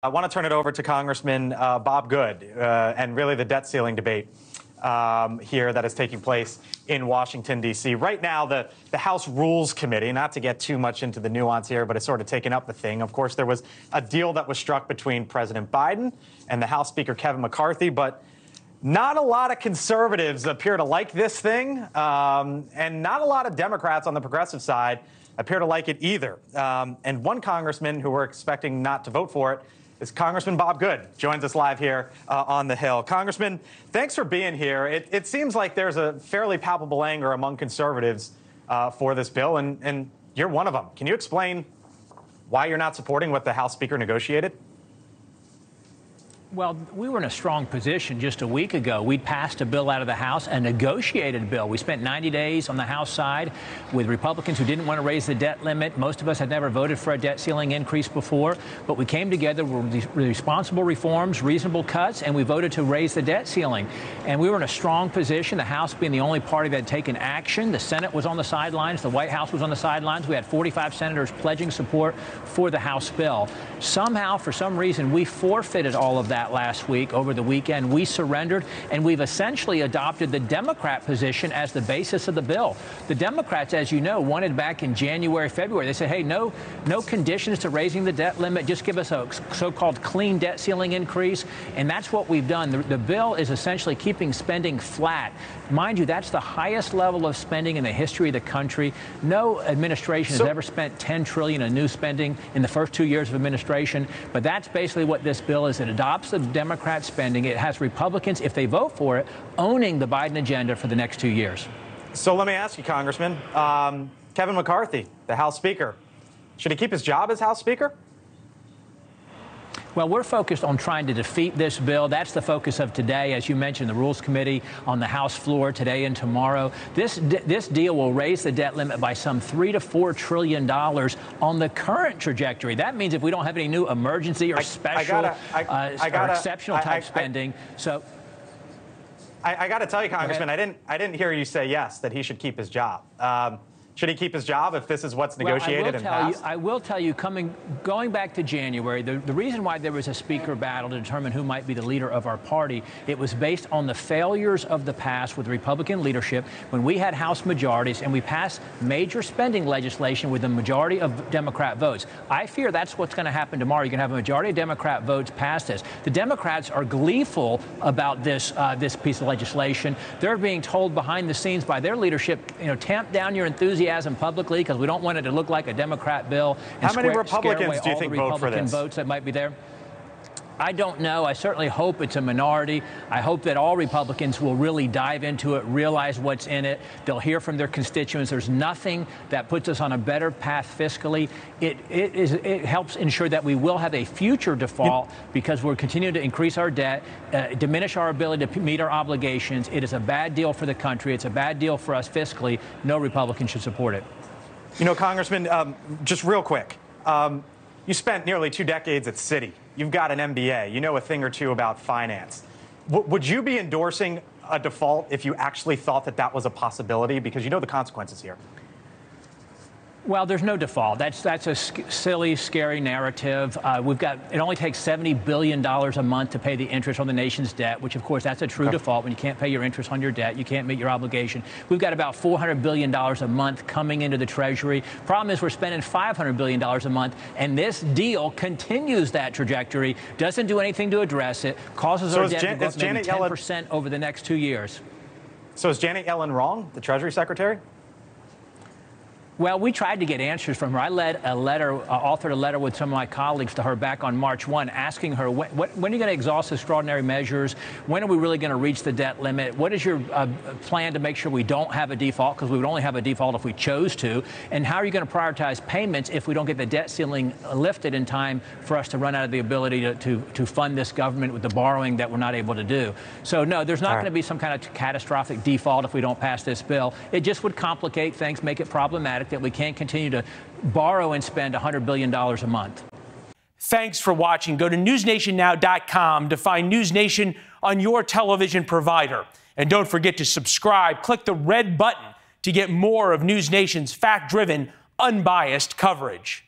I want to turn it over to Congressman Bob Good and really the debt ceiling debate here that is taking place in Washington, D.C. Right now, the House Rules Committee, not to get too much into the nuance here, but it's sort of taken up the thing. Of course, there was a deal that was struck between President Biden and the House Speaker Kevin McCarthy, but not a lot of conservatives appear to like this thing, and not a lot of Democrats on the progressive side appear to like it either. And one congressman who we're expecting not to vote for it is Congressman Bob Good, joins us live here on the Hill. Congressman, thanks for being here. It seems like there's a fairly palpable anger among conservatives for this bill, and you're one of them. Can you explain why you're not supporting what the House Speaker negotiated? Well, we were in a strong position just a week ago. We'd passed a bill out of the House, a negotiated bill. We spent 90 days on the House side with Republicans who didn't want to raise the debt limit. Most of us had never voted for a debt ceiling increase before, but we came together with responsible reforms, reasonable cuts, and we voted to raise the debt ceiling. And we were in a strong position, the House being the only party that had taken action. The Senate was on the sidelines. The White House was on the sidelines. We had 45 senators pledging support for the House bill. Somehow, for some reason, we forfeited all of that last week. Over the weekend, we surrendered, and we've essentially adopted the Democrat position as the basis of the bill. The Democrats, as you know, wanted back in January, February. They said, hey, no conditions to raising the debt limit. Just give us a so-called clean debt ceiling increase. And that's what we've done. The bill is essentially keeping spending flat. Mind you, that's the highest level of spending in the history of the country. No administration has ever spent $10 trillion in new spending in the first 2 years of administration. But that's basically what this bill is. It adopts the Democrat spending. It has Republicans, if they vote for it, owning the Biden agenda for the next 2 years. So let me ask you, Congressman, Kevin McCarthy, the House Speaker, should he keep his job as House Speaker? Well, we're focused on trying to defeat this bill. That's the focus of today, as you mentioned, the Rules Committee on the House floor today and tomorrow. This deal will raise the debt limit by some $3 to $4 trillion on the current trajectory. That means if we don't have any new emergency or special or exceptional type spending. I got to tell you, Congressman, I didn't hear you say yes, that he should keep his job. Should he keep his job if this is what's negotiated and passed? I will tell you, going back to January, the reason why there was a speaker battle to determine who might be the leader of our party, it was based on the failures of the past with Republican leadership when we had House majorities and we passed major spending legislation with a majority of Democrat votes. I fear that's what's going to happen tomorrow. You're going to have a majority of Democrat votes pass this. The Democrats are gleeful about this piece of legislation. They're being told behind the scenes by their leadership, tamp down your enthusiasm publicly because we don't want it to look like a Democrat bill. How many Republicans do you think vote for this? Votes that might be there. I don't know. I certainly hope it's a minority. I hope that all Republicans will really dive into it, realize what's in it. They'll hear from their constituents. There's nothing that puts us on a better path fiscally. It helps ensure that we will have a future default because we're continuing to increase our debt, diminish our ability to meet our obligations. It is a bad deal for the country. It's a bad deal for us fiscally. No Republican should support it. Congressman, just real quick, you spent nearly 2 decades at Citi. You've got an MBA. You know a thing or two about finance. Would you be endorsing a default if you actually thought that that was a possibility? Because you know the consequences here. Well, there's no default. That's a silly, scary narrative. It only takes $70 billion a month to pay the interest on the nation's debt, which, of course, that's a true default. When you can't pay your interest on your debt, you can't meet your obligation. We've got about $400 billion a month coming into the Treasury. Problem is we're spending $500 billion a month, and this deal continues that trajectory, doesn't do anything to address it, causes our debt to go up maybe 10% over the next 2 years. So is Janet Yellen wrong, the Treasury Secretary? Well, we tried to get answers from her. I authored a letter with some of my colleagues to her back on March 1, asking her, when are you going to exhaust extraordinary measures? When are we really going to reach the debt limit? What is your plan to make sure we don't have a default? Because we would only have a default if we chose to. And how are you going to prioritize payments if we don't get the debt ceiling lifted in time for us to run out of the ability to fund this government with the borrowing that we're not able to do? So, no, there's not going to be some kind of catastrophic default if we don't pass this bill. It just would complicate things, make it problematic that we can't continue to borrow and spend $100 billion a month. Thanks for watching. Go to newsnationnow.com to find NewsNation on your television provider. And don't forget to subscribe. Click the red button to get more of NewsNation's fact-driven, unbiased coverage.